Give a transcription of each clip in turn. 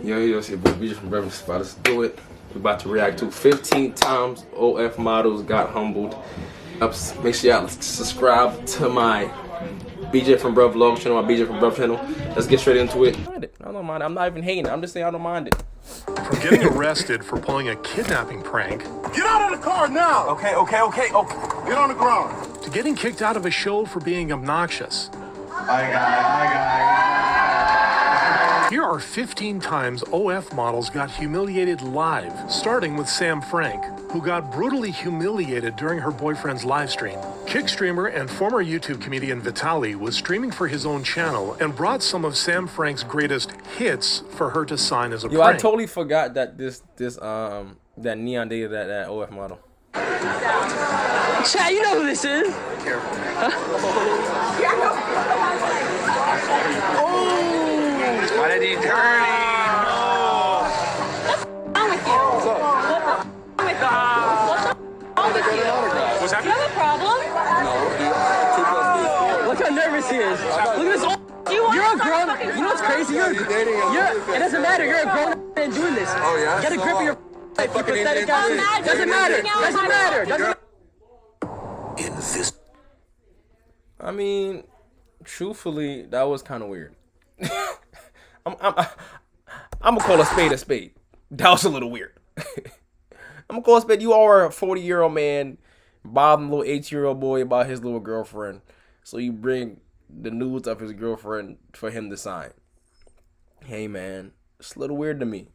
Yo, it's your boy BJ from Breakfast Spot. Let's do it. We're about to react to 15 times OF models got humbled. Make sure y'all subscribe to my BJ from Bruv vlog channel, my BJ from Bruv channel. Let's get straight into it. I don't mind it. I'm not even hating. I'm just saying I don't mind it. From getting arrested for pulling a kidnapping prank. Get out of the car now! Okay. Get on the ground. To getting kicked out of a show for being obnoxious. Hi, guys. Here are 15 times OF models got humiliated live, starting with Sam Frank, who got brutally humiliated during her boyfriend's live stream. Kick streamer and former YouTube comedian Vitaly was streaming for his own channel and brought some of Sam Frank's greatest hits for her to sign as a prank. I totally forgot that that Neon dated that OF model. Chat, you know who this is. Careful. Why did he turn? No. What's wrong with you? What's Do happening? you have a problem? No. Look how nervous he is. Look at this. Do you want You're a to start grown. fucking You know what's crazy? It doesn't matter. You're a grown man doing this. Oh, yeah? Get a grip of your life. You pathetic ass. Imagine Doesn't matter. Doesn't matter. Doesn't matter. I mean, truthfully, that was kind of weird. I'm gonna call a spade a spade. That was a little weird. I'm gonna call a spade. You are a 40-year-old man bothering a little 8-year-old boy about his little girlfriend. So you bring the nudes of his girlfriend for him to sign. Hey man, it's a little weird to me.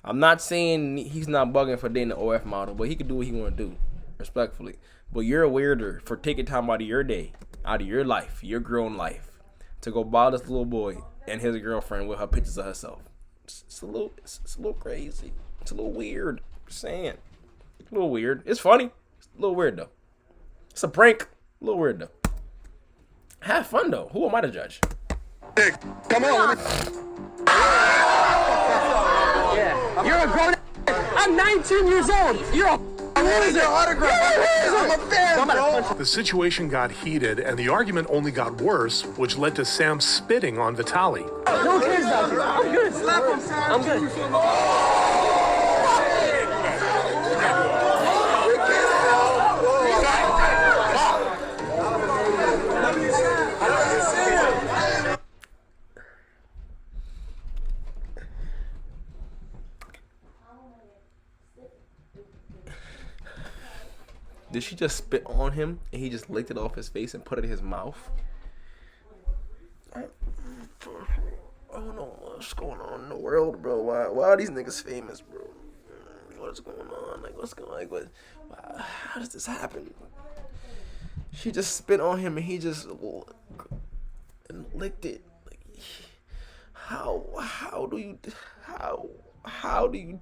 I'm not saying he's not bugging for dating an OF model, but he can do what he want to do, respectfully. But you're a weirder for taking time out of your day, out of your life, your grown life, to go bother this little boy and his girlfriend with her pictures of herself. It's a little crazy. It's a little weird. Just saying. A little weird. It's funny. It's a little weird though. It's a prank. A little weird though. Have fun though. Who am I to judge? Hey, come on. Yeah. You're a grown. I'm 19 years old. You're a loser. I'm a fan, bro. The situation got heated and the argument only got worse, which led to Sam spitting on Vitaly. No one cares about you. I'm good. I'm good. Did she just spit on him and he just licked it off his face and put it in his mouth? I don't know what's going on in the world, bro. Why are these niggas famous, bro? What's going on? How does this happen? She just spit on him and he just licked it. Like, how do you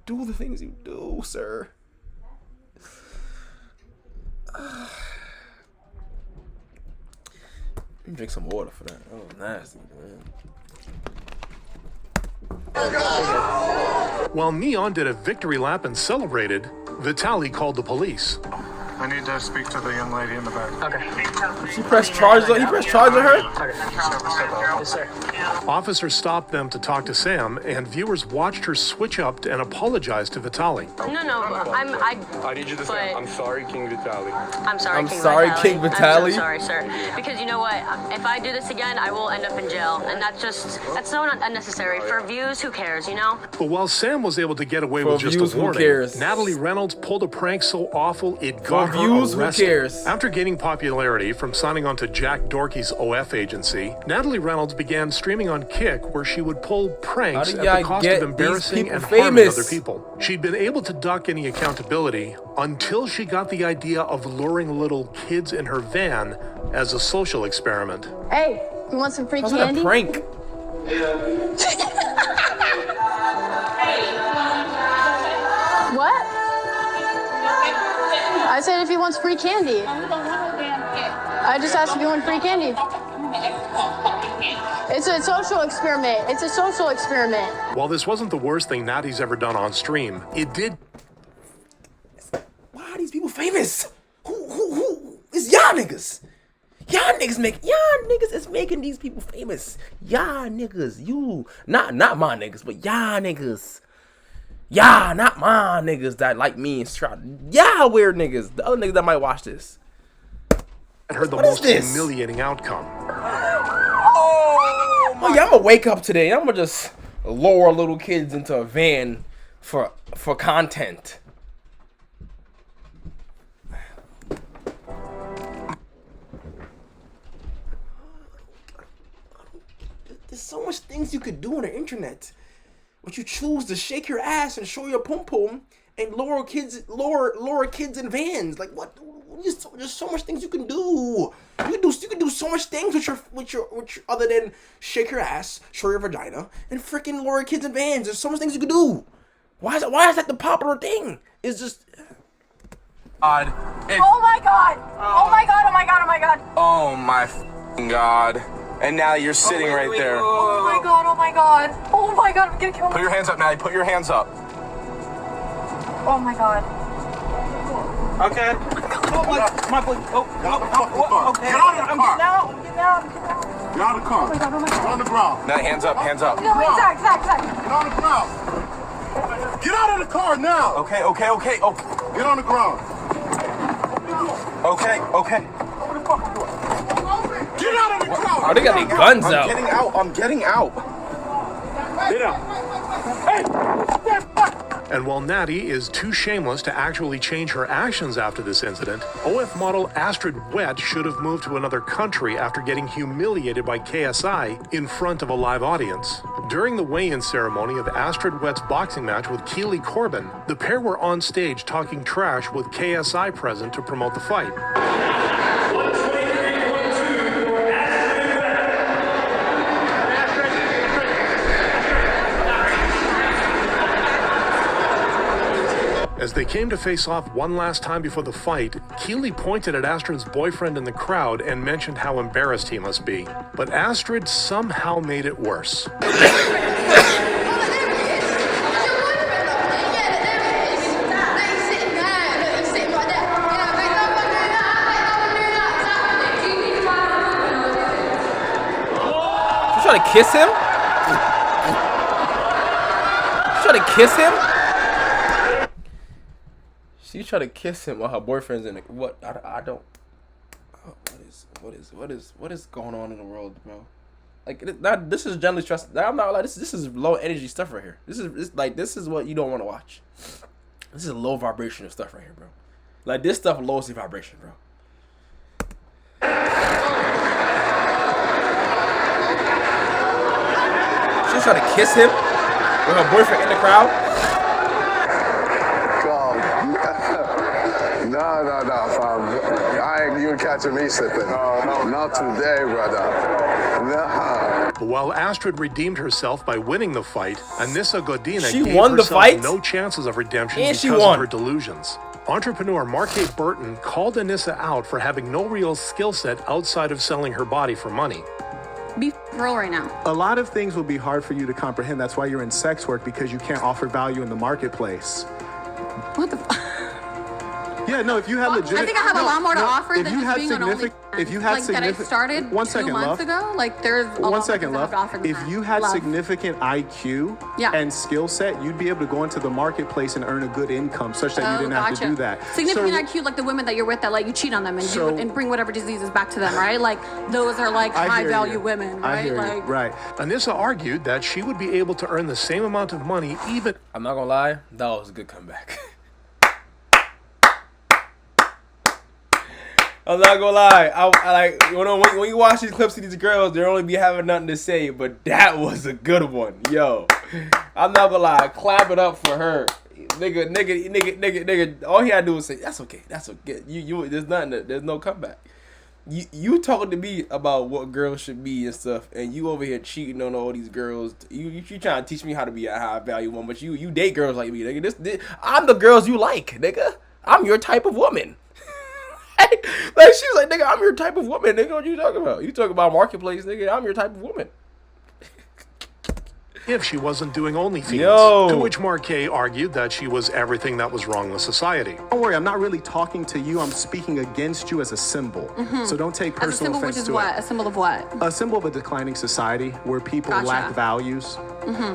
do the things you do, sir? Drink some water for that. Oh, nasty, man. While Neon did a victory lap and celebrated, Vitaly called the police. I need to speak to the young lady in the back. Okay. She pressed charges on. He pressed charges on her. Okay. Yes, sir. Officers stopped them to talk to Sam, and viewers watched her switch up and apologize to Vitaly. No, I need you to say, I'm sorry, King Vitaly. I'm sorry, I'm King sorry, Vitaly. King Vitaly. I'm so sorry, sir. Because you know what? If I do this again, I will end up in jail. And that's so unnecessary. For views, who cares, you know? But while Sam was able to get away For with just views, a who warning, cares? Natalie Reynolds pulled a prank so awful it got her views, who arrested. cares? After gaining popularity from signing on to Jack Dorkey's OF agency, Natalie Reynolds began streaming on Kick, where she would pull pranks How at do y'all the cost get of embarrassing these people and harming famous? other people. She'd been able to duck any accountability until she got the idea of luring little kids in her van as a social experiment. Hey, you want some free How's that candy? a prank? What? I said if he wants free candy. I just asked if you want free candy. It's a social experiment. It's a social experiment. While this wasn't the worst thing Natty's ever done on stream, it did. Why are these people famous? Who? It's y'all niggas. Y'all niggas is making these people famous. Y'all niggas, you not my niggas, but y'all niggas. Y'all not my niggas that like me and Stroud. Y'all weird niggas. The other niggas that might watch this. I heard the most humiliating outcome. Oh yeah, I'm gonna wake up today. I'm gonna just lure little kids into a van for content. There's so much things you could do on the internet, but you choose to shake your ass and show your pum pum and lure kids in vans. Like what? There's so much things you can do. You can do so much things with your other than shake your ass, show your vagina, and freaking lure kids in vans. There's so much things you can do. Why is that the popular thing? It's just. God. Oh my god! Oh my god! Oh my god! Oh my god! Oh my f***ing God. And now you're sitting right there. Oh my god! Oh my god! Oh my god! I'm gonna kill myself. Put your hands up, Maddie. Put your hands up. Oh my god! Okay. My boy. Okay. Get out of the car! Get out! Get out of the car. Oh my god! Oh my god! Get on the ground. Now hands up. Hands up. No, wait, Zach! Get on the ground. Get out of the car now. Okay. Okay. Get on the ground. Okay. Get out of the car. Oh, they got their guns out. I'm getting out. Get out. And while Natty is too shameless to actually change her actions after this incident, OF model Astrid Wett should have moved to another country after getting humiliated by KSI in front of a live audience. During the weigh-in ceremony of Astrid Wett's boxing match with Keely Corbin, the pair were on stage talking trash with KSI present to promote the fight. As they came to face off one last time before the fight, Keely pointed at Astrid's boyfriend in the crowd and mentioned how embarrassed he must be. But Astrid somehow made it worse. You trying to kiss him? You trying to kiss him? She tried to kiss him while her boyfriend's in it. What? I don't. Oh, what is going on in the world, bro? Like this is generally stressed. I'm not like this is low energy stuff right here. This is what you don't want to watch. This is low vibrational stuff right here, bro. Like this stuff lowers the vibration, bro. She's trying to kiss him with her boyfriend in the crowd. No, fam. You catching me slipping. No. Not today, brother. No. While Astrid redeemed herself by winning the fight, Anissa Godina she gave won the herself fight? no chances of redemption And because of her delusions. Entrepreneur Marquette Burton called Anissa out for having no real skill set outside of selling her body for money. Be real right now. A lot of things will be hard for you to comprehend. That's why you're in sex work, because you can't offer value in the marketplace. What the fuck? Yeah, no, if you had legitimate... I think I have a lot more to offer than you just had being an OnlyFans. If you had that I started 2 months ago, like there's a lot more things I have to offer than If you had significant IQ and skill set, you'd be able to go into the marketplace and earn a good income such that you didn't have to do that. Significant IQ, like the women that you're with that let you cheat on them and bring whatever diseases back to them, right? Like those are like high value women, right? I hear you. Right. Anissa argued that she would be able to earn the same amount of money even... I'm not gonna lie, that was a good comeback. I'm not gonna lie. I like when you watch these clips of these girls, they only be having nothing to say. But that was a good one, yo. I'm not gonna lie. Clap it up for her, nigga. All he had to do was say, "That's okay. That's okay." There's nothing. There's no comeback. You talking to me about what girls should be and stuff, and you over here cheating on all these girls. You trying to teach me how to be a high value woman, but you date girls like me, nigga. I'm the girls you like, nigga. I'm your type of woman. Like she was like, nigga, I'm your type of woman, nigga. What you talking about? You talking about marketplace, nigga. I'm your type of woman. if she wasn't doing OnlyFans. Yo. To which Marquet argued that she was everything that was wrong with society. Don't worry, I'm not really talking to you. I'm speaking against you as a symbol. So don't take As a personal symbol, which offense is to what? it. A symbol of what? A symbol of a declining society where people Gotcha. lack values.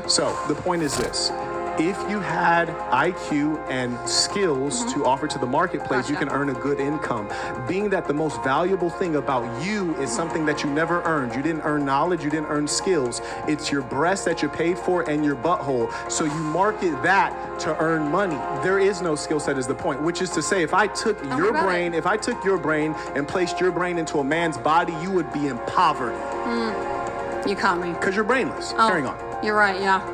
So the point is this. If you had IQ and skills to offer to the marketplace, you Gotcha. can earn a good income. Being that the most valuable thing about you is something that you never earned. You didn't earn knowledge, you didn't earn skills. It's your breast that you paid for and your butthole. So you market that to earn money. There is no skill set is the point, which is to say if I took your about brain, if I took your brain and placed your brain into a man's body, you would be in poverty You caught me. because you're brainless. Oh, Carrying on. You're right, yeah.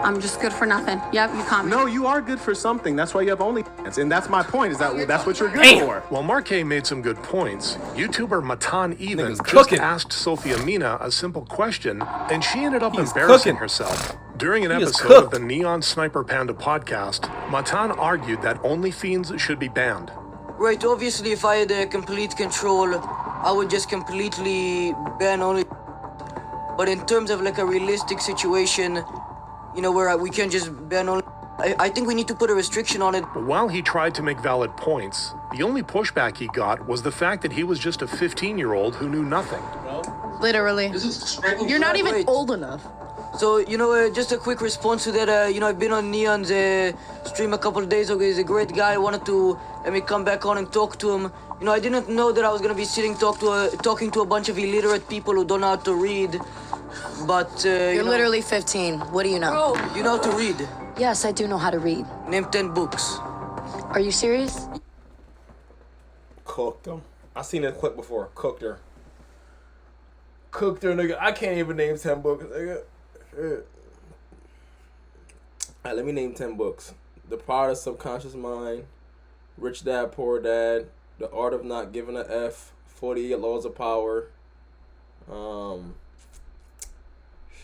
I'm just good for nothing. Yep, you caught me. No, you are good for something. That's why you have OnlyFans. And that's my point, is that that's what you're good Damn. for. While Marquet made some good points, YouTuber Matan Even Nigga's just cooking. asked Sophia Mina a simple question, and she ended up He's embarrassing cooking. herself. During an He is episode of cooked. the Neon Sniper Panda podcast, Matan argued that OnlyFans should be banned. Right, obviously if I had complete control, I would just completely ban only. But in terms of like a realistic situation, you know, where we can't just ban only, I think we need to put a restriction on it. But while he tried to make valid points, the only pushback he got was the fact that he was just a 15-year-old who knew nothing. Literally. You're not even Right. old enough. So, you know, just a quick response to that, you know, I've been on Neon's stream a couple of days ago. He's a great guy. I wanted to let me come back on and talk to him. You know, I didn't know that I was going to be talking to a bunch of illiterate people who don't know how to read. But, You're you know, literally 15. What do you know? you know how to read. Yes, I do know how to read. Name 10 books. Are you serious? Cooked them. I seen that clip before. Cooked her. Cooked her, nigga. I can't even name 10 books, nigga. Shit. Alright, let me name 10 books. The Power of the Subconscious Mind, Rich Dad, Poor Dad, The Art of Not Giving a F, 48 Laws of Power,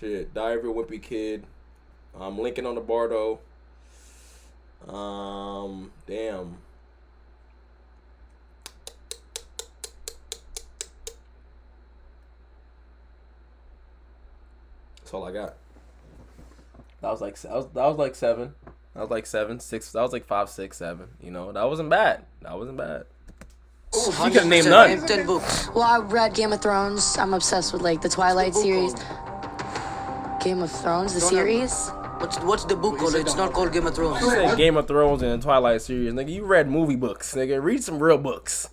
Diary of a Wimpy Kid, Lincoln on the Bardo, damn. That's all I got. That was like 7. That was like 7, 6. That was like 5, 6, 7. You know, that wasn't bad. You couldn't name none. Name 10 books. Well, I read Game of Thrones. I'm obsessed with like the Twilight series. Game of Thrones, the series. What's the book called? It's not called Game of Thrones. You said Game of Thrones and Twilight series, nigga. You read movie books, nigga. Read some real books.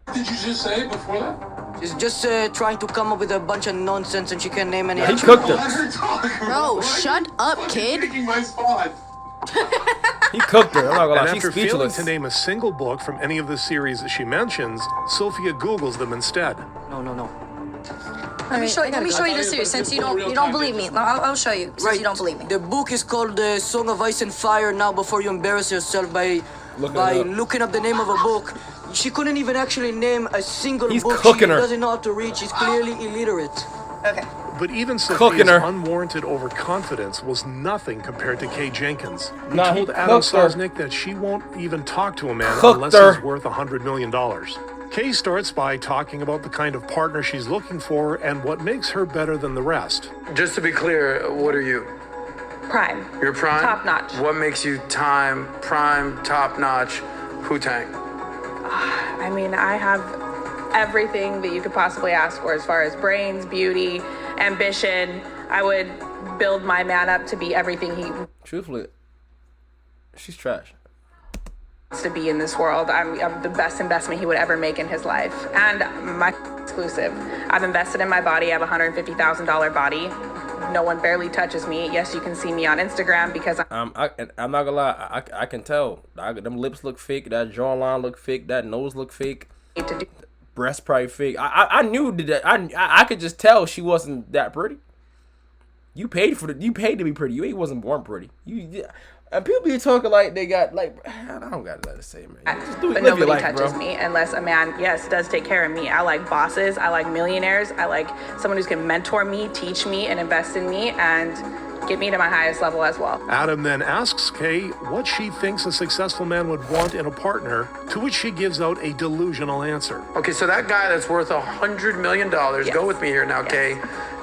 What did you just say before that? She's just trying to come up with a bunch of nonsense and she can't name any. He cooked her. Let her talk. Bro, shut up, kid. Taking my spot. He cooked her. I'm not gonna And lie. after She's failing speechless. to name a single book from any of the series that she mentions, Sophia Googles them instead. No. Let me show you the series since you don't believe me. I'll show you since you don't believe me. The book is called Song of Ice and Fire. Now, before you embarrass yourself by Look it up. looking up the name of a book, she couldn't even actually name a single He's book. cooking She her. doesn't know how to read. She's clearly illiterate. Okay. But even Cooking Sophia's her. unwarranted overconfidence was nothing compared to Kay Jenkins, who Nah, he told Adam cooked her. Sosnick that she won't even talk to a man Cooked unless her. he's worth $100 million. Kay starts by talking about the kind of partner she's looking for and what makes her better than the rest. Just to be clear, what are you? Prime. You're prime? Top notch. What makes you prime, top notch, Wu-Tang? I mean, I have everything that you could possibly ask for as far as brains, beauty, ambition. I would build my man up to be everything he Truthfully, she's trash. wants to be in this world. I'm the best investment he would ever make in his life. And my exclusive. I've invested in my body. I have a $150,000 body. No one barely touches me. Yes, you can see me on Instagram because I'm not gonna lie. I can tell. Them lips look fake. That jawline look fake. That nose look fake. Breast probably fake. I knew that. I could just tell she wasn't that pretty. You paid to be pretty. You wasn't born pretty. And people be talking like they got like I don't got nothing to say, man. Just do it. but Live your nobody life, touches bro. me unless a man, yes, does take care of me. I like bosses. I like millionaires. I like someone who's can mentor me, teach me, and invest in me, and get me to my highest level as well. Adam then asks Kay what she thinks a successful man would want in a partner, to which she gives out a delusional answer. Okay, so that guy that's worth $100 million, go with me here now, Kay.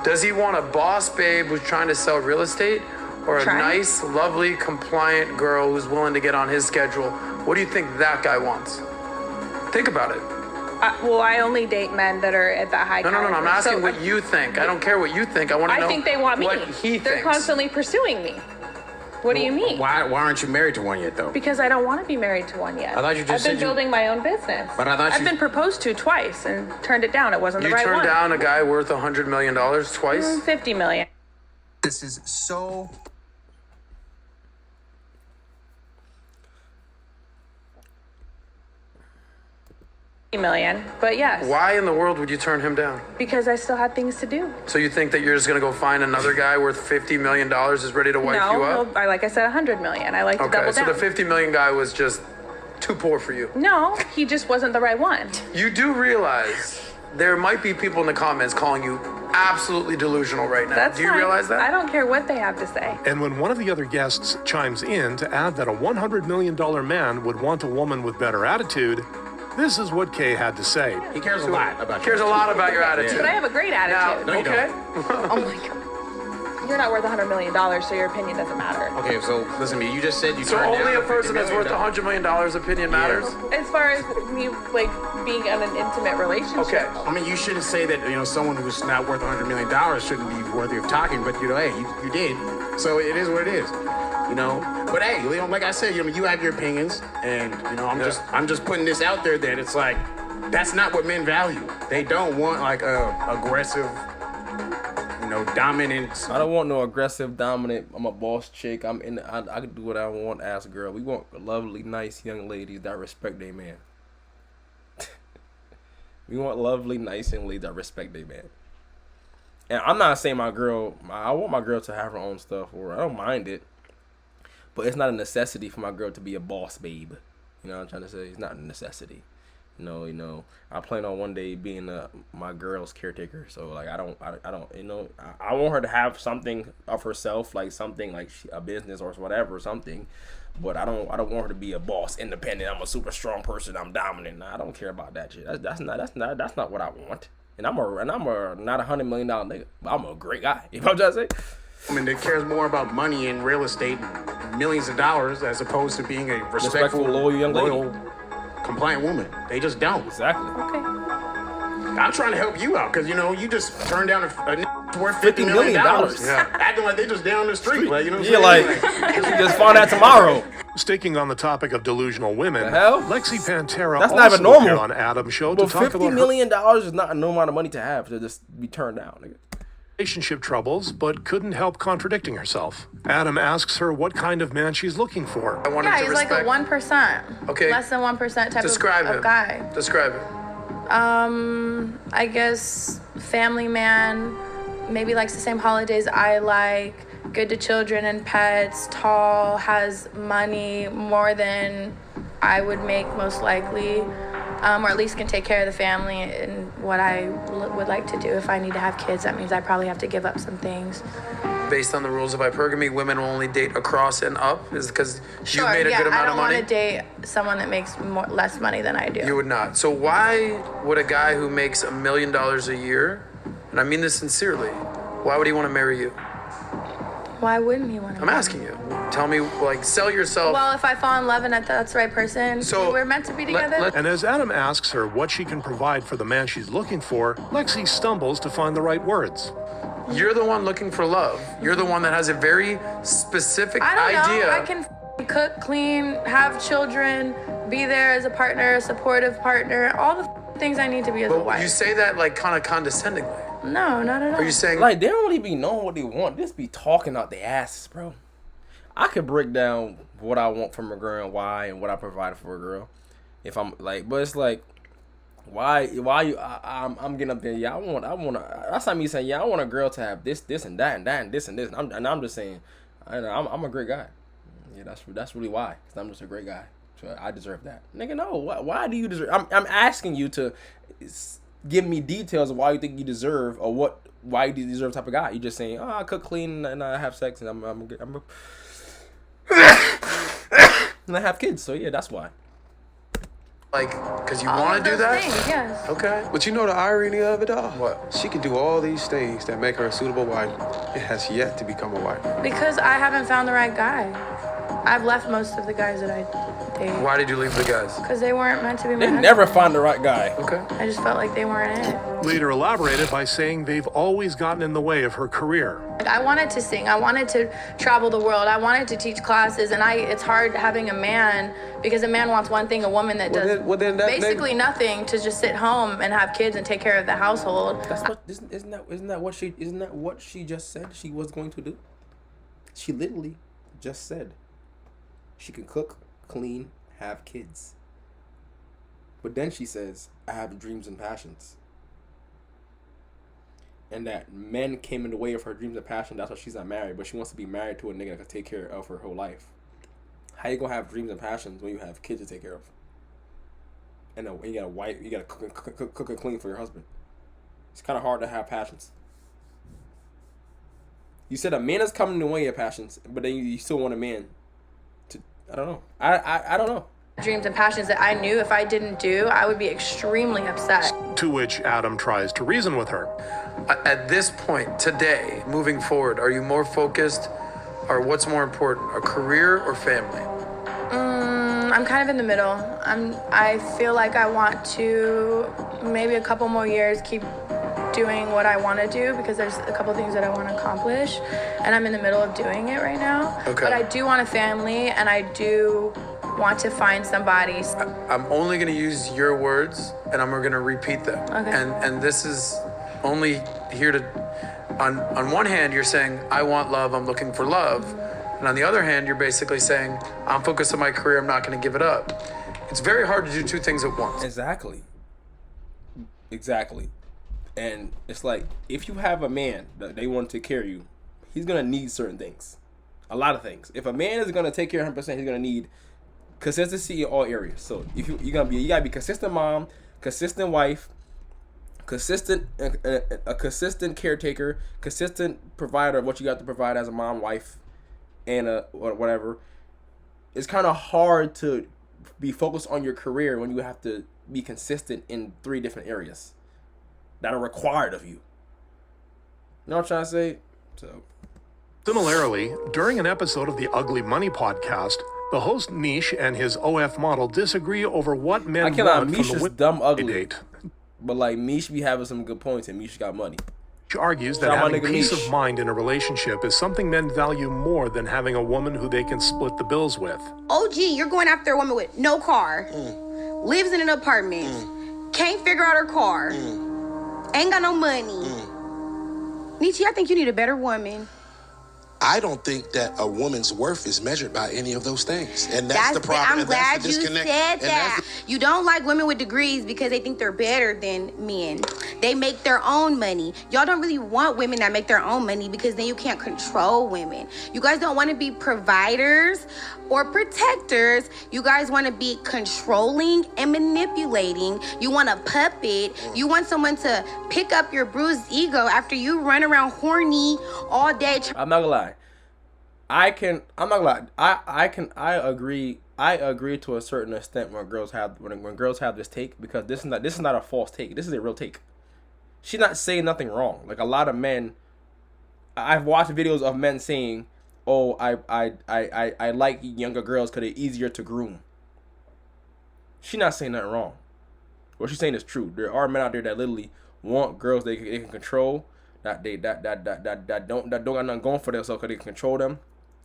Does he want a boss babe who's trying to sell real estate, or a nice, lovely, compliant girl who's willing to get on his schedule? What do you think that guy wants? Think about it. Well, I only date men that are at that high caliber. No. I'm asking what you think. I don't care what you think. I want to know. I think they want me. What he They're thinks. constantly pursuing me. What do you mean? Why aren't you married to one yet, though? Because I don't want to be married to one yet. I thought you just I've been said you- building my own business. But I thought I've you- been proposed to twice and turned it down. It wasn't the right one. You turned down a guy worth $100 million twice? 50 million. This is so... million, but yes. Why in the world would you turn him down? Because I still had things to do. So you think that you're just going to go find another guy worth $50 million is ready to wipe you up? No, like I said, 100 million. I like to double so down. the $50 million guy was just too poor for you. No, he just wasn't the right one. You do realize there might be people in the comments calling you absolutely delusional right now. That's do you fine. realize that? I don't care what they have to say. And when one of the other guests chimes in to add that a $100 million man would want a woman with better attitude, this is what Kay had to say. He cares a lot about you. Cares a lot about your attitude. But I have a great attitude. No, you Okay. Oh my God. You're not worth $100 million, so your opinion doesn't matter. Okay, so listen to me. You just said you So turned only down a person that's worth $50 million. $100 million opinion matters? As far as me, like, being in an intimate relationship. Okay. I mean, you shouldn't say that, someone who's not worth $100 million shouldn't be worthy of talking, but, hey, you did. So it is what it is, But, hey, like I said, you have your opinions, and, I'm just putting this out there that it's like, that's not what men value. They don't want, like, aggressive, dominant. I don't want no aggressive, dominant. I'm a boss chick. I can do what I want as a girl. We want lovely, nice young ladies that respect their man. We want lovely, nice young ladies that respect their man. And I'm not saying I want my girl to have her own stuff, or I don't mind it. But it's not a necessity for my girl to be a boss babe. You know what I'm trying to say? It's not a necessity. I plan on one day being my girl's caretaker. So like I want her to have something of herself, like something like a business or whatever, something. But I don't want her to be a boss, independent. I'm a super strong person. I'm dominant. Nah, I don't care about that shit. That's not what I want. And I'm not $100 million nigga. I'm a great guy. You know what I'm trying to say? I mean, that cares more about money and real estate, and millions of dollars, as opposed to being a respectful, loyal young lady. Compliant woman. They just don't. Exactly. Okay. I'm trying to help you out because you just turned down a worth $50 million. Yeah. Acting like they just down the street, like Yeah, like you just find out tomorrow. Sticking on the topic of delusional women, The hell? Lexi Pantera That's also not even normal. appeared on Adam's show But to talk $50 about her million is not a normal amount of money to have to just be turned down, nigga. relationship troubles, but couldn't help contradicting herself. Adam asks her what kind of man she's looking for. I want him Yeah, to he's like respect. a 1%. Okay. Less than 1% type Describe of him. guy. Describe it. I guess family man, maybe likes the same holidays I like, good to children and pets, tall, has money, more than I would make most likely, or at least can take care of the family and what I would like to do. If I need to have kids, that means I probably have to give up some things. Based on the rules of hypergamy, women will only date across and up? Is because you made a yeah, good amount I of don't money? want to date someone that makes less money than I do. You would not. So why would a guy who makes $1 million a year, and I mean this sincerely, why would he want to marry you? Why wouldn't he want to? I'm asking you. Tell me, sell yourself. Well, if I fall in love and that's the right person, we're meant to be together. And as Adam asks her what she can provide for the man she's looking for, Lexi stumbles to find the right words. You're the one looking for love. You're the one that has a very specific I don't idea. know. I can cook, clean, have children, be there as a partner, a supportive partner, all the things I need to be as a But wife. you say that kind of condescendingly. No, not at all. Are you saying like they don't really be knowing what they want? Just be talking out their asses, bro. I could break down what I want from a girl and why, and what I provide for a girl. If I'm like, but it's like, why you? I'm getting up there. Yeah, I want. That's not me saying. Yeah, I want a girl to have this, and that, and that, and this, and this. And I'm just saying, I'm a great guy. Yeah, that's really why. Cause I'm just a great guy. So I deserve that. Nigga, no. Why do you deserve? I'm asking you to give me details of why you think you deserve, or why you deserve type of guy. You just saying, I cook, clean, and I have sex, and I'm and I have kids. So yeah, that's why. Like, because you want to do that? Things, yes. Okay. But you know the irony of it all? What? She can do all these things that make her a suitable wife. It has yet to become a wife. Because I haven't found the right guy. I've left most of the guys that I dated. Why did you leave the guys? Because they weren't meant to be my They husband. never find the right guy. Okay. I just felt like they weren't it. Later elaborated by saying they've always gotten in the way of her career. I wanted to sing. I wanted to travel the world. I wanted to teach classes. And it's hard having a man, because a man wants one thing, a woman that does basically nothing, to just sit home and have kids and take care of the household. That's what isn't that what she just said she was going to do? She literally just said she can cook, clean, have kids. But then she says, I have dreams and passions. And that men came in the way of her dreams and passion. That's why she's not married. But she wants to be married to a nigga that can take care of her whole life. How you gonna have dreams and passions when you have kids to take care of? And you got a wife, you gotta cook and clean for your husband. It's kind of hard to have passions. You said a man is coming in the way of passions, but then you still want a man to. I don't know. I don't know. Dreams and passions that I knew if I didn't do, I would be extremely upset. To which Adam tries to reason with her. At this point, today, moving forward, are you more focused, or what's more important, a career or family? I'm kind of in the middle. I feel like I want to maybe a couple more years keep doing what I want to do, because there's a couple things that I want to accomplish, and I'm in the middle of doing it right now. Okay. But I do want a family, and I do want to find somebody. I'm only going to use your words, and I'm going to repeat them. Okay. And this is only here to, on one hand, you're saying, I want love, I'm looking for love. And on the other hand, you're basically saying, I'm focused on my career, I'm not going to give it up. It's very hard to do two things at once. Exactly. And it's like, if you have a man that they want to take care of you, he's going to need certain things. A lot of things. If a man is going to take care of 100%, he's going to need consistency in all areas. So if you gotta be consistent mom, consistent wife, consistent a consistent caretaker, consistent provider of what you got to provide as a mom, wife, and whatever. It's kind of hard to be focused on your career when you have to be consistent in 3 different areas that are required of you. You know what I'm trying to say? So. Similarly, during an episode of the Ugly Money podcast, the host Nish and his OF model disagree over what men want Mish from the is dumb ugly. date. But like Mish be having some good points, and Mish got money. She argues that having peace of mind in a relationship is something men value more than having a woman who they can split the bills with. OG, you're going after a woman with no car, lives in an apartment, can't figure out her car, ain't got no money. Nietzsche, I think you need a better woman. I don't think that a woman's worth is measured by any of those things. And that's the problem. I'm glad you said that. You don't like women with degrees because they think they're better than men. They make their own money. Y'all don't really want women that make their own money, because then you can't control women. You guys don't want to be providers or protectors. You guys want to be controlling and manipulating. You want a puppet. You want someone to pick up your bruised ego after you run around horny all day. I'm not gonna lie. I agree to a certain extent when girls have this take, because this is not a false take. This is a real take. She's not saying nothing wrong. Like a lot of men, I've watched videos of men saying, "Oh, I like younger girls because they're easier to groom." She's not saying nothing wrong. What she's saying is true. There are men out there that literally want girls they can control, that don't got nothing going for themselves, because they can control them,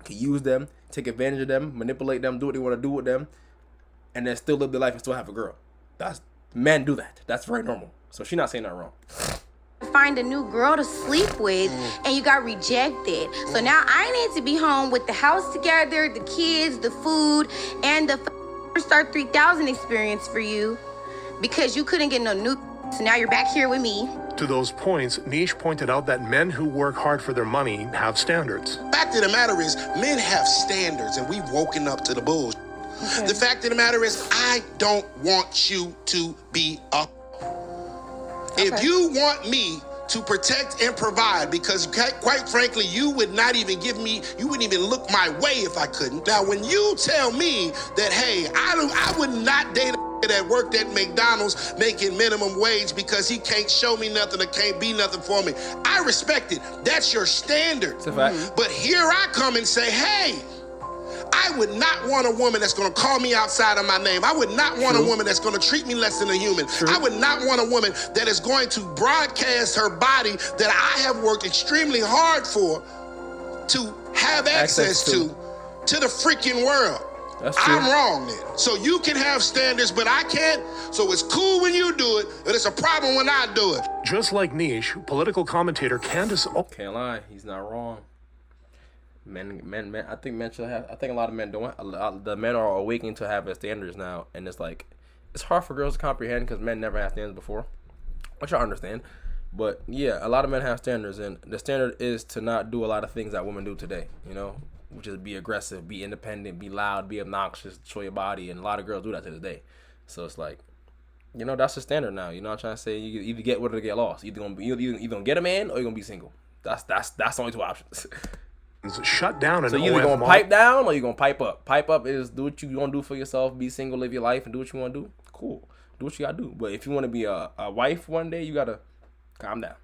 can use them, take advantage of them, manipulate them, do what they want to do with them, and then still live their life and still have a girl. Men do that. That's very normal. So she's not saying nothing wrong. Find a new girl to sleep with, and you got rejected. So now I need to be home with the house together, the kids, the food, and the Start 3000 experience for you, because you couldn't get no new. So now you're back here with me. To those points, Nish pointed out that men who work hard for their money have standards. Fact of the matter is, men have standards, and we've woken up to the bullshit. Okay. The fact of the matter is, I don't want you to be a. Okay. If you want me to protect and provide, because quite frankly, you would not even you wouldn't even look my way if I couldn't. Now, when you tell me that, hey, I would not date a that worked at McDonald's making minimum wage because he can't show me nothing or can't be nothing for me. I respect it. That's your standard. It's a fact. But here I come and say, hey, I would not want a woman that's going to call me outside of my name. I would not want a woman that's going to treat me less than a human. I would not want a woman that is going to broadcast her body that I have worked extremely hard for to have access to the freaking world. That's true. I'm wrong then. So you can have standards, but I can't. So it's cool when you do it, but it's a problem when I do it. Just like Niche, political commentator Candace... Can't lie, he's not wrong. Men. I think men should have. I think a lot of men don't. The men are awakening to have standards now, and it's like it's hard for girls to comprehend because men never had standards before, which I understand. But yeah, a lot of men have standards, and the standard is to not do a lot of things that women do today. You know, which is be aggressive, be independent, be loud, be obnoxious, show your body, and a lot of girls do that to this day. So it's like, you know, that's the standard now. You know what I'm trying to say? You either get with it or get lost. Either gonna get a man or you're gonna be single. That's the only two options. Shut down. So you either gonna pipe down or you gonna pipe up. Pipe up is do what you gonna do for yourself, be single, live your life, and do what you wanna do. Cool, do what you gotta do. But if you wanna be a wife one day, you gotta calm down.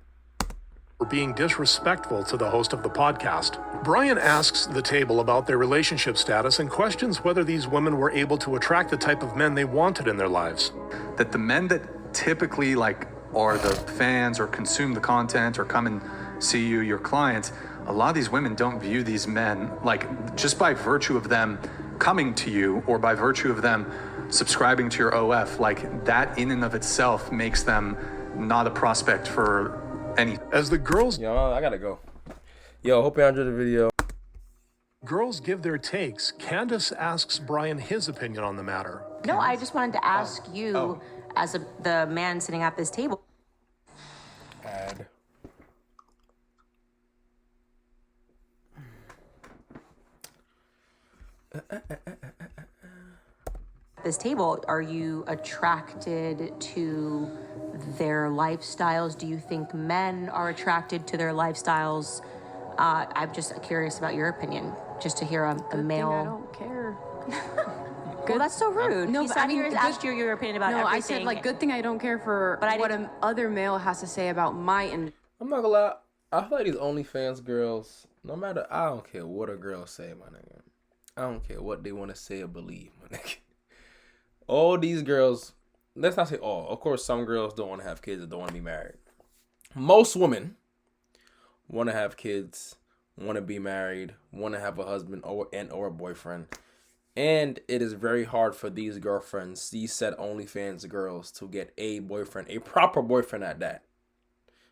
For being disrespectful to the host of the podcast. Brian asks the table about their relationship status and questions whether these women were able to attract the type of men they wanted in their lives. That the men that typically like are the fans or consume the content or come and see you, your clients, a lot of these women don't view these men like just by virtue of them coming to you or by virtue of them subscribing to your OF, like that in and of itself makes them not a prospect for any. As the girls... Yo, I gotta go. Yo, hope you enjoyed the video. Girls give their takes. Candace asks Brian his opinion on the matter. No, I just wanted to ask you as the man sitting at this table. Ad. This table, are you attracted to their lifestyles? Do you think men are attracted to their lifestyles? I'm just curious about your opinion, just to hear a male. I don't care. Well, that's so rude. No, He but sat I mean, here and asked you your opinion about everything. No, I said like good thing I don't care for what an other male has to say about my. I'm not gonna lie. I feel like these OnlyFans girls, no matter, I don't care what a girl say, my nigga. I don't care what they want to say or believe, my nigga. All these girls, let's not say all. Of course, some girls don't want to have kids or don't want to be married. Most women want to have kids, want to be married, want to have a husband or a boyfriend. And it is very hard for these girlfriends, these said OnlyFans girls, to get a boyfriend, a proper boyfriend at that.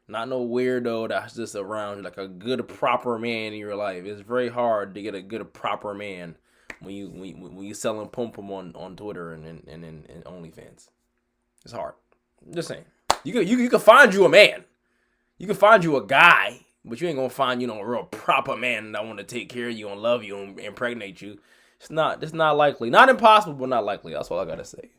Not no weirdo that's just around, like a good proper man in your life. It's very hard to get a good proper man when you selling pom pom on Twitter and OnlyFans. It's hard. I'm just saying. You can find you a man. You can find you a guy, but you ain't gonna find, a real proper man that want to take care of you and love you and impregnate you. It's not likely. Not impossible, but not likely. That's all I gotta say.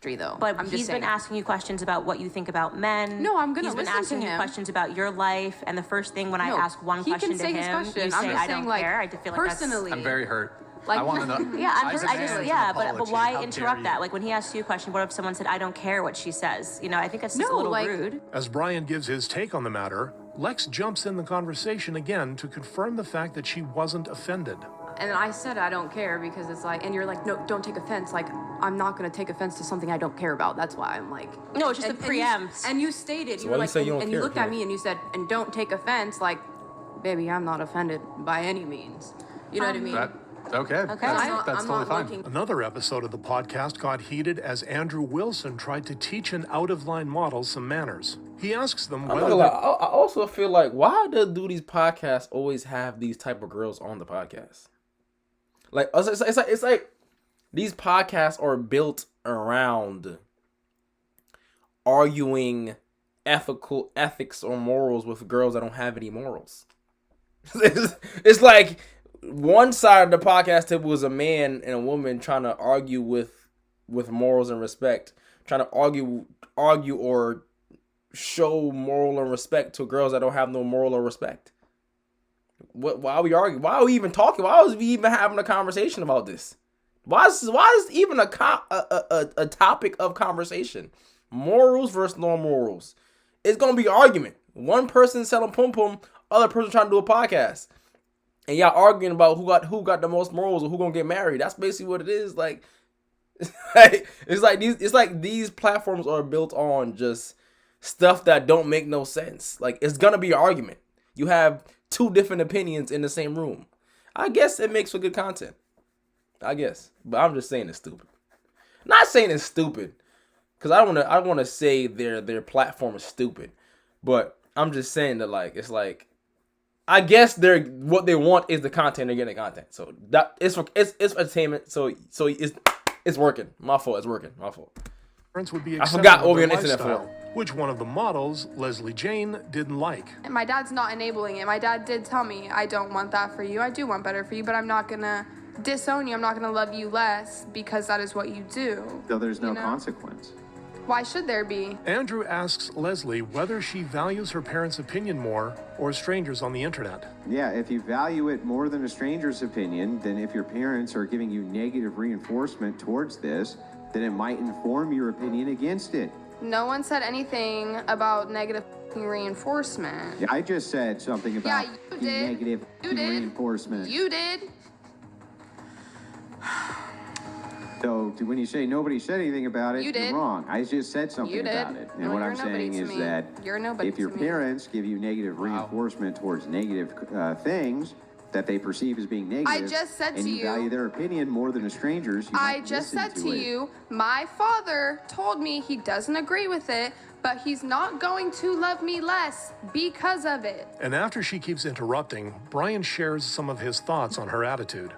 Though. But he's been asking you questions about what you think about men. No, I'm gonna He's been listen to asking you him. questions about your life, and the first thing when I ask one he question can say to his him, question. you I'm say just I don't saying, like, care. I feel like personally. I'm very hurt. Like, I want to know. Yeah, I just demand an but why apology. How interrupt dare that? you? Like when he asks you a question, what if someone said I don't care what she says? I think that's just a little rude. As Brian gives his take on the matter, Lex jumps in the conversation again to confirm the fact that she wasn't offended. And I said I don't care because it's like, and you're like, no, don't take offense. Like, I'm not going to take offense to something I don't care about. That's why I'm like. No, it's just a preempt. And you stated, So you why were you like, say you don't and you care? looked at me and you said, and don't take offense. Like, baby, I'm not offended by any means. You know what I mean? Okay. That's totally fine. Another episode of the podcast got heated as Andrew Wilson tried to teach an out-of-line model some manners. He asks them I whether... also feel like, why do these podcasts always have these type of girls on the podcast? Like, it's like these podcasts are built around arguing ethics or morals with girls that don't have any morals. It's like one side of the podcast table is a man and a woman trying to argue with morals and respect, trying to argue or show moral and respect to girls that don't have no moral or respect. Why are we arguing? Why are we even talking? Why was we even having a conversation about this? Why is even a topic of conversation? Morals versus no morals. It's gonna be argument. One person selling pum pum, other person trying to do a podcast, and y'all arguing about who got the most morals or who gonna get married. That's basically what it is. Like, it's like these platforms are built on just stuff that don't make no sense. Like, it's gonna be an argument. You have two different opinions in the same room. I guess it makes for good content. I guess, but I'm just saying it's stupid. Not saying it's stupid, cause I don't want to say their platform is stupid, but I'm just saying that, like, it's like, I guess what they want is the content. They're getting the content, so that it's entertainment. So it's working. My fault. It's working. My fault. Would be I forgot what we on the internet lifestyle, for. which one of the models, Leslie Jane, didn't like. And my dad's not enabling it. My dad did tell me, I don't want that for you. I do want better for you, but I'm not gonna disown you. I'm not gonna love you less because that is what you do. So there's no you know? consequence. Why should there be? Andrew asks Leslie whether she values her parents' opinion more or strangers on the internet. Yeah, if you value it more than a stranger's opinion, then if your parents are giving you negative reinforcement towards this, then it might inform your opinion against it. No one said anything about negative reinforcement. Yeah, I just said something about you did. negative reinforcement. You did. So when you say nobody said anything about it, You did. you're wrong. I just said something You did. about it. And No, what you're I'm nobody saying to is me. that You're nobody if your to me. parents give you negative reinforcement towards negative things that they perceive as being negative, I just said and to you you- value their opinion more than a stranger's, you I might just listen said to it. you, my father told me he doesn't agree with it, but he's not going to love me less because of it. And after she keeps interrupting, Brian shares some of his thoughts on her attitude.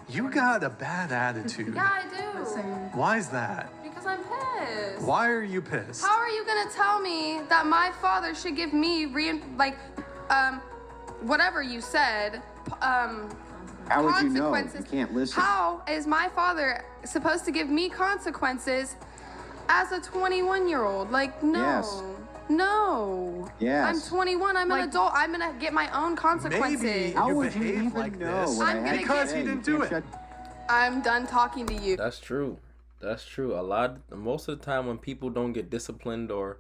You got a bad attitude. Yeah, I do. Why is that? Because I'm pissed. Why are you pissed? How are you gonna tell me that my father should give me whatever you said, How would you know? consequences? You can't listen. How is my father supposed to give me consequences as a 21-year-old? Like, no. Yes. No. Yes. I'm 21. I'm an adult. I'm gonna get my own consequences. Maybe How you would you behave even like know this what I had to because say? he didn't You do can't it. I'm done talking to you. That's true. That's true. Most of the time when people don't get disciplined or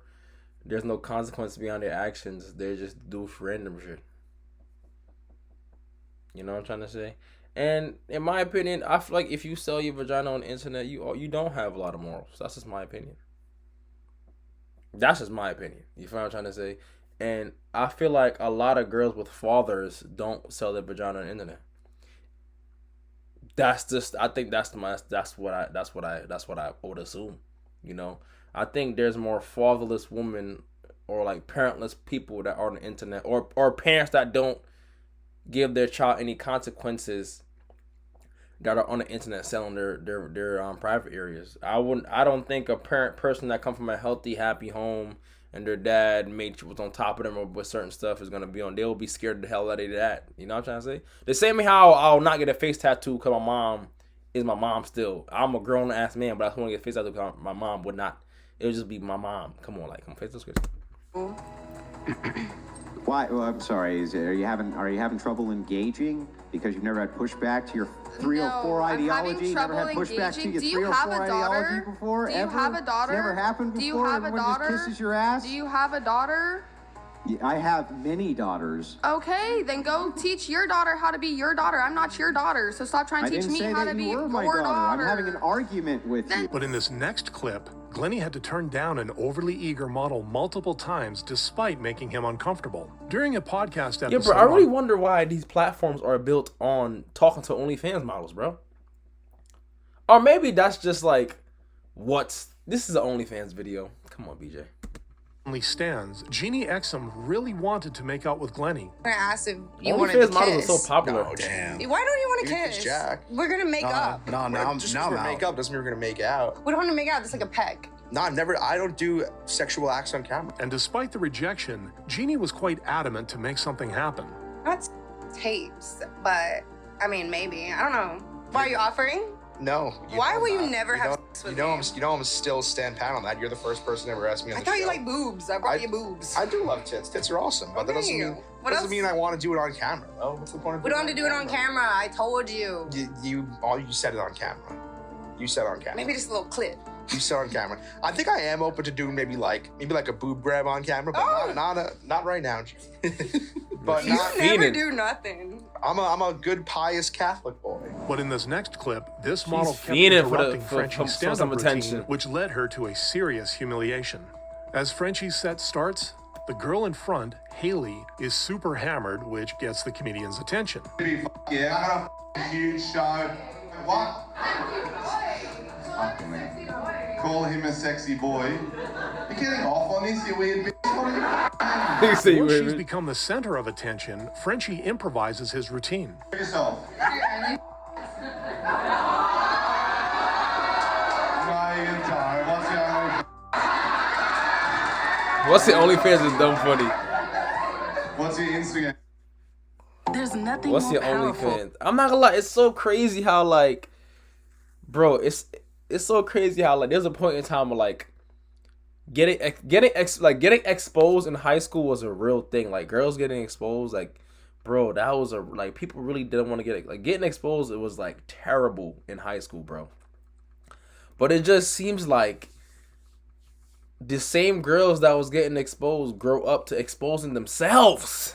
there's no consequence beyond their actions, they just do random shit. You know what I'm trying to say? And in my opinion, I feel like if you sell your vagina on the internet, you don't have a lot of morals. That's just my opinion. That's just my opinion. You feel what I'm trying to say? And I feel like a lot of girls with fathers don't sell their vagina on the internet. That's just, I think that's what I would assume. You know, I think there's more fatherless women or like parentless people that are on the internet, or parents that don't give their child any consequences that are on the internet selling their private areas. I don't think a person that come from a healthy, happy home and their dad was on top of them with certain stuff is gonna be on. They'll be scared the hell out of that. You know what I'm trying to say? The same way how I'll not get a face tattoo because my mom is my mom still. I'm a grown ass man, but I just want to get a face tattoo because my mom would not. It would just be my mom. Come on, like, come face this. Why? Well, I'm sorry. Are you having trouble engaging because you've never had pushback to your 304 ideology? Never had pushback to your 304 ideology before? Do you have a daughter? It's never happened before. Do you have a Everyone daughter? just kisses your ass. Do you have a daughter? Yeah, I have many daughters. Okay, then go teach your daughter how to be your daughter. I'm not your daughter, so stop trying to teach me how to be your daughter. I'm having an argument with you. But in this next clip, Glennie had to turn down an overly eager model multiple times despite making him uncomfortable. During a podcast episode... Yeah, bro, I really wonder why these platforms are built on talking to OnlyFans models, bro. Or maybe that's just like, this is an OnlyFans video. Come on, BJ. Stands, Jeannie Exum really wanted to make out with Glennie. I'm gonna ask if you wanted to OnlyFans kiss. models are so popular. No, damn. Why don't you want to kiss? Jack. We're gonna make up. No, just because we're make up doesn't mean we're gonna make out. We don't want to make out. It's like a peck. No, I don't do sexual acts on camera. And despite the rejection, Jeannie was quite adamant to make something happen. That's tapes, but I mean, maybe. I don't know. Why are you offering? No. Why will you never have sex with me? I'm still stand pat on that. You're the first person to ever ask me on I the thought show. you like boobs. I brought you boobs. I do love tits. Tits are awesome, but that doesn't mean I want to do it on camera. Oh, what's the point of We don't have to do it on camera. I told you. You said it on camera. You said it on camera. Maybe just a little clip. You said it on camera. I think I am open to doing maybe like a boob grab on camera, but not right now. But you never do nothing. I'm a good pious Catholic boy. But in this next clip, this model kept fiending interrupting for Frenchie's some stand-up attention. routine, which led her to a serious humiliation. As Frenchie's set starts, the girl in front, Haley, is super hammered, which gets the comedian's attention. Yeah, I got a huge show. What? Fucking man. Call him a sexy boy. You're getting off on this, you weird bitch. What are you Once she's become the center of attention, Frenchie improvises his routine. yourself? What's the OnlyFans is dumb funny? What's your Instagram? There's nothing What's more your powerful. OnlyFans? I'm not gonna lie, it's so crazy how like, bro, it's so crazy how like there's a point in time where like getting exposed in high school was a real thing. Like girls getting exposed, like bro, that was like people really didn't want to get it. Like getting exposed, it was like terrible in high school, bro. But it just seems like the same girls that was getting exposed grow up to exposing themselves.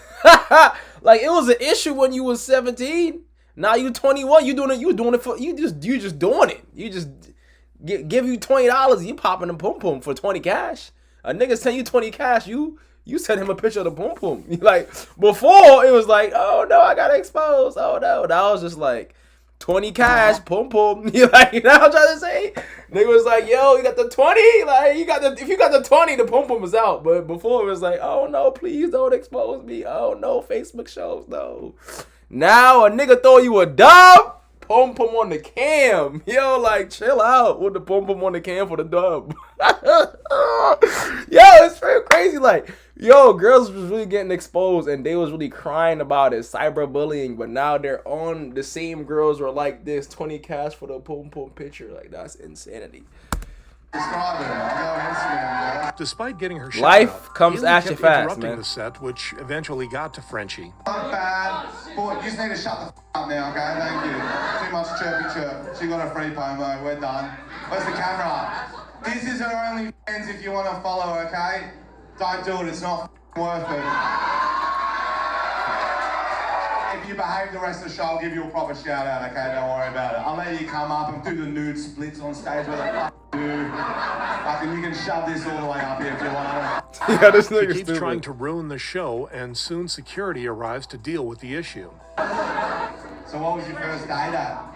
Like it was an issue when you was 17. Now you 21. You doing it for you just doing it. You just give you $20. You popping a pum pum for 20 cash. A nigga send you 20 cash. You send him a picture of the pum pum. Like before it was like, oh no, I got exposed. Oh no, that was just like 20 cash, pum pum. You know what I'm trying to say? Nigga was like, yo, you got the 20? Like, if you got the 20, the pum pum was out. But before it was like, oh no, please don't expose me. Oh no, Facebook shows, no. Now a nigga throw you a dub, pum pum on the cam. Yo, like, chill out with the pum pum on the cam for the dub. Yo, it's very crazy. Like, yo, girls was really getting exposed and they was really crying about it, cyberbullying. But now they're on the same girls were like this 20 cash for the pum pum picture. Like, that's insanity. Despite getting her shot Life out, comes Haley at you kept fast, interrupting man. the set, which eventually got to Frenchie. Not bad. Boy, you just need to shut the up now, okay? Thank you. Too much chirpy chirp. She got a free promo. We're done. Where's the camera? This is her only fans if you want to follow, okay? Don't do it. It's not worth it. If you behave the rest of the show, I'll give you a proper shout out, okay? Don't worry about it. I'll let you come up and do the nude splits on stage with a dude. Fucking, you can shove this all the way up here if you want. Yeah, this He nigga's keeps stupid. trying to ruin the show, and soon security arrives to deal with the issue. So what was your first date at?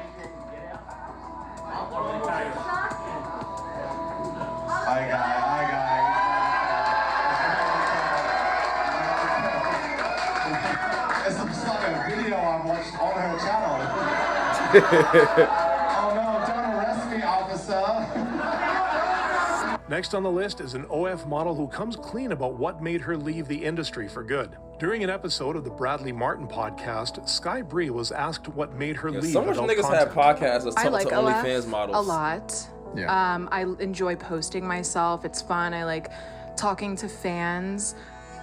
Okay. This looks like a video I watched on her channel. Oh no, don't arrest me, officer. Next on the list is an OF model who comes clean about what made her leave the industry for good. During an episode of the Bradley Martin podcast, Sky Bree was asked what made her leave So much adult niggas content. have podcasts that's I like to OF OnlyFans models. a lot. Yeah. I enjoy posting myself. It's fun. I like talking to fans,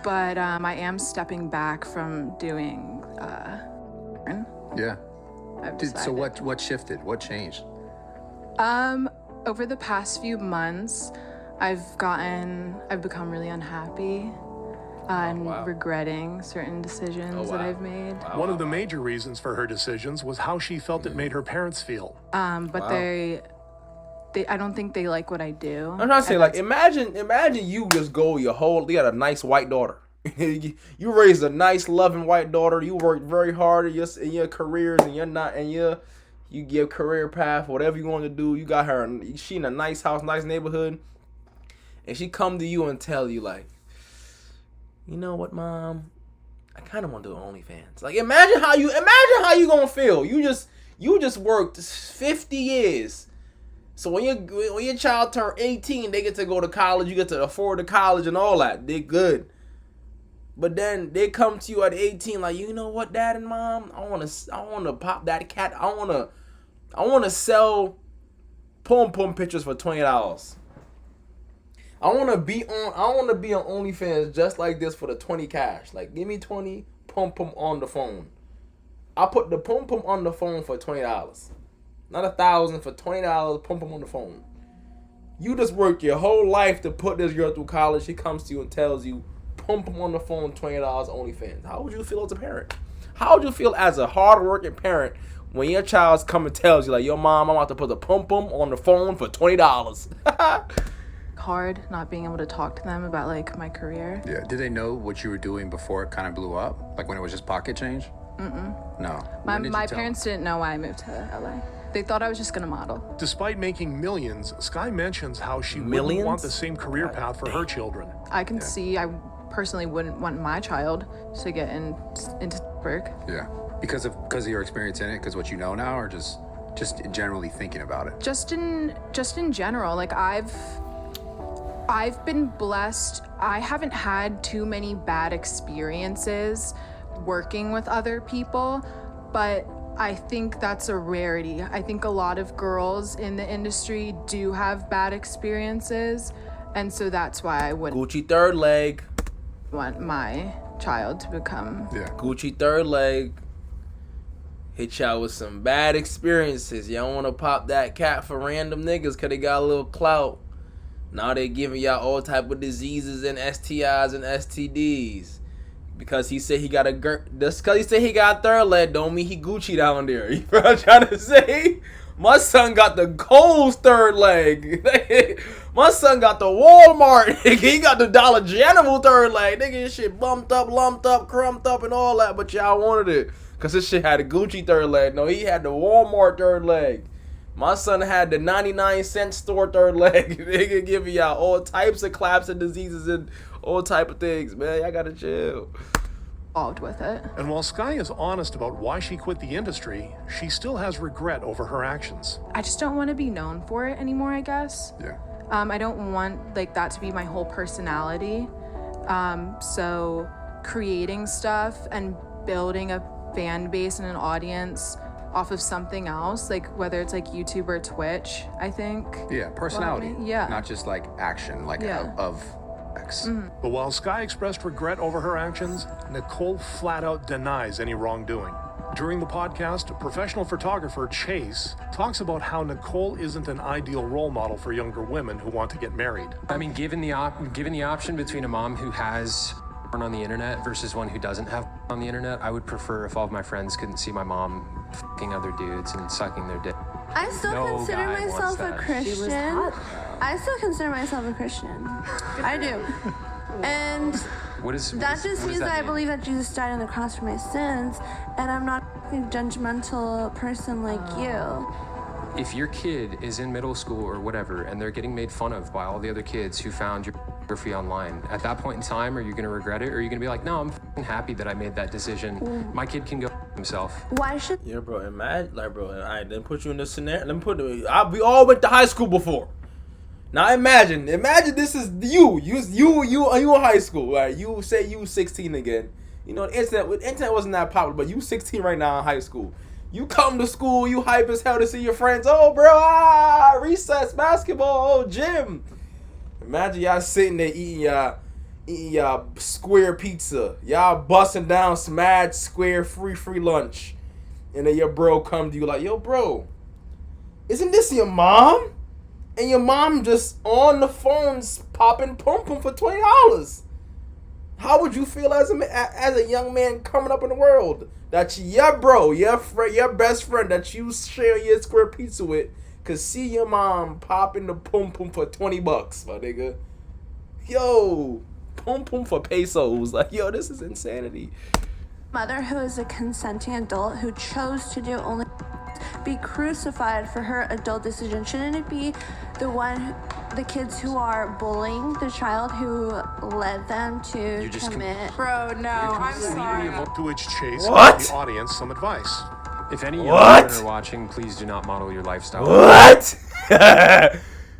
but I am stepping back from doing. Yeah. I've So decided. what shifted? What changed? Over the past few months, I've become really unhappy and regretting certain decisions that I've made. One of the major reasons for her decisions was how she felt it made her parents feel. But they, I don't think they like what I do. I'm trying to say, like, imagine you just go you got a nice white daughter. You raised a nice, loving white daughter. You worked very hard in your careers and you give career path, whatever you want to do. You got her. She in a nice house, nice neighborhood, and she come to you and tell you like, you know what, Mom, I kind of want to do OnlyFans. Like, imagine how you gonna feel. You just worked 50 years. So when your child turn 18, they get to go to college. You get to afford the college and all that. They're good. But then they come to you at 18 like, you know what, Dad and Mom, I want to pop that cat. I want I want to sell pom pictures for $20. I want to be on OnlyFans just like this for the 20 cash. Like, give me 20 pom on the phone. I put the pom on the phone for $20. Not $1,000 for $20 pom on the phone. You just work your whole life to put this girl through college. She comes to you and tells you, pom on the phone, $20 OnlyFans. How would you feel as a parent? How would you feel as a hardworking parent when your child's come and tells you, like, yo, mom, I'm about to put the pom on the phone for $20? Hard not being able to talk to them about, like, my career. Yeah. Did they know what you were doing before it kind of blew up? Like when it was just pocket change? No. My parents didn't know why I moved to LA. They thought I was just gonna model. Despite making millions, Sky mentions how she wouldn't want the same career path for her children. I can see I personally wouldn't want my child to get into work. Yeah. Because of your experience in it, because what you know now, or just generally thinking about it? Just in general, like I've been blessed. I haven't had too many bad experiences working with other people, but I think that's a rarity. I think a lot of girls in the industry do have bad experiences, and so that's why I wouldn't Gucci third leg. want my child to become. Yeah. Gucci third leg. Hit y'all with some bad experiences. Y'all want to pop that cat for random niggas because they got a little clout. Now they giving y'all all type of diseases and STIs and STDs. Because he said he got just because he said he got third leg don't mean he Gucci down there. You know what I'm trying to say? My son got the Kohl's third leg. My son got the Walmart. He got the Dollar General third leg. Nigga, this shit bumped up, lumped up, crumped up, and all that. But y'all wanted it. Because this shit had a Gucci third leg. No, he had the Walmart third leg. My son had the 99-cent store third leg. Nigga giving y'all all types of claps and diseases and all type of things, man. Y'all gotta chill. Involved with it. And while Sky is honest about why she quit the industry, she still has regret over her actions. I just don't want to be known for it anymore, I guess. Yeah. I don't want like that to be my whole personality. So creating stuff and building a fan base and an audience off of something else, like whether it's like YouTube or Twitch, I think. Yeah, personality. Yeah. Not just like action, like of X. But while Sky expressed regret over her actions, Nicole flat out denies any wrongdoing. During the podcast, professional photographer Chase talks about how Nicole isn't an ideal role model for younger women who want to get married. I mean, given the option between a mom who has porn on the internet versus one who doesn't have on the internet, I would prefer if all of my friends couldn't see my mom fucking other dudes and sucking their dick. I still consider myself a Christian. I still consider myself a Christian. I do. And that just means that I believe that Jesus died on the cross for my sins, and I'm not a judgmental person like you. If your kid is in middle school or whatever, and they're getting made fun of by all the other kids who found your pornography online, at that point in time, are you going to regret it? Or are you going to be like, no, I'm happy that I made that decision. My kid can go himself. Why should... Yeah, bro, imagine, like, bro, I didn't put you in this scenario. Let me put it, we all went to high school before. Now imagine this is you in high school, right? You say you 16 again. You know, the internet wasn't that popular, but you 16 right now in high school. You come to school, you hype as hell to see your friends. Oh, bro, recess, basketball, gym. Imagine y'all sitting there eating y'all square pizza. Y'all busting down some mad square free lunch. And then your bro come to you like, yo, bro, isn't this your mom? And your mom just on the phones popping pum for $20. How would you feel as a young man coming up in the world that your bro, your friend, your best friend that you share your square pizza with could see your mom popping the pum for $20, my nigga? Yo, pum for pesos. Like, yo, this is insanity. Mother who is a consenting adult who chose to do only be crucified for her adult decision? Shouldn't it be the kids who are bullying the child who led them to commit? Bro, no, I'm sorry. To which Chase What? gave the audience some advice. If any young What? women are watching, please do not model your lifestyle. What?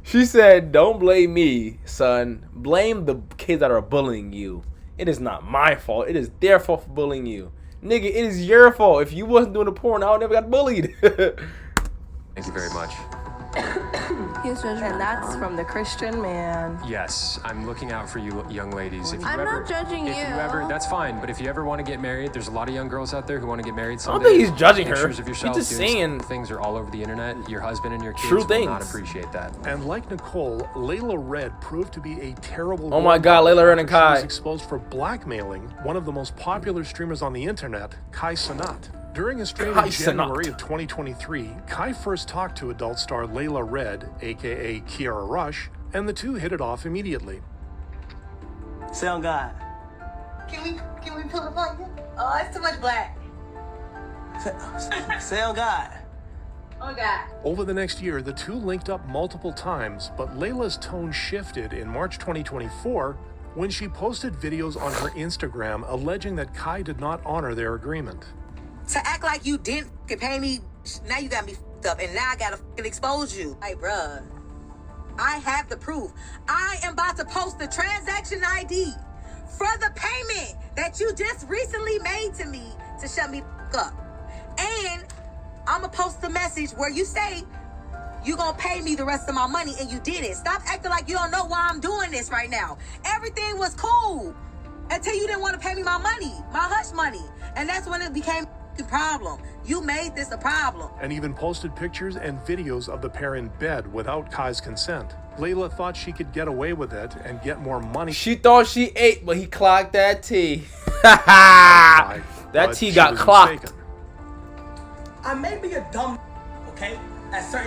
She said, don't blame me, son. Blame the kids that are bullying you. It is not my fault. It is their fault for bullying you. Nigga, it is your fault. If you wasn't doing the porn, I would never got bullied. Thank you very much. And that's from the Christian man. Yes, I'm looking out for you young ladies. If you I'm ever, not judging if you. That's fine. But if you ever want to get married, there's a lot of young girls out there who want to get married I someday. don't think he's judging her. Pictures of He's yourself just doing saying things are all over the internet. Your husband and your kids true will things. not appreciate that. And like Nicole, Layla Red proved to be a terrible. Oh my God, Layla Red and She was Kai. exposed for blackmailing one of the most popular streamers on the internet, Kai Cenat. During a stream Kai in January of 2023, Kai first talked to adult star Layla Red, aka Kiara Rush, and the two hit it off immediately. Say on God. Can we pull up on you? Oh, it's too much black. Say on God. Oh God. Over the next year, the two linked up multiple times, but Layla's tone shifted in March 2024 when she posted videos on her Instagram alleging that Kai did not honor their agreement. To act like you didn't fucking pay me, now you got me fucked up, and now I gotta fucking expose you. Hey, bruh, I have the proof. I am about to post the transaction ID for the payment that you just recently made to me to shut me up. And I'm gonna post the message where you say you gonna pay me the rest of my money, and you didn't. Stop acting like you don't know why I'm doing this right now. Everything was cool until you didn't want to pay me my money, my hush money, and that's when it became a problem. You made this a problem. And even posted pictures and videos of the pair in bed without Kai's consent. Layla thought she could get away with it and get more money. She thought she ate, but he clocked that tea. That tea got clocked. I may be a dumb, okay, at certain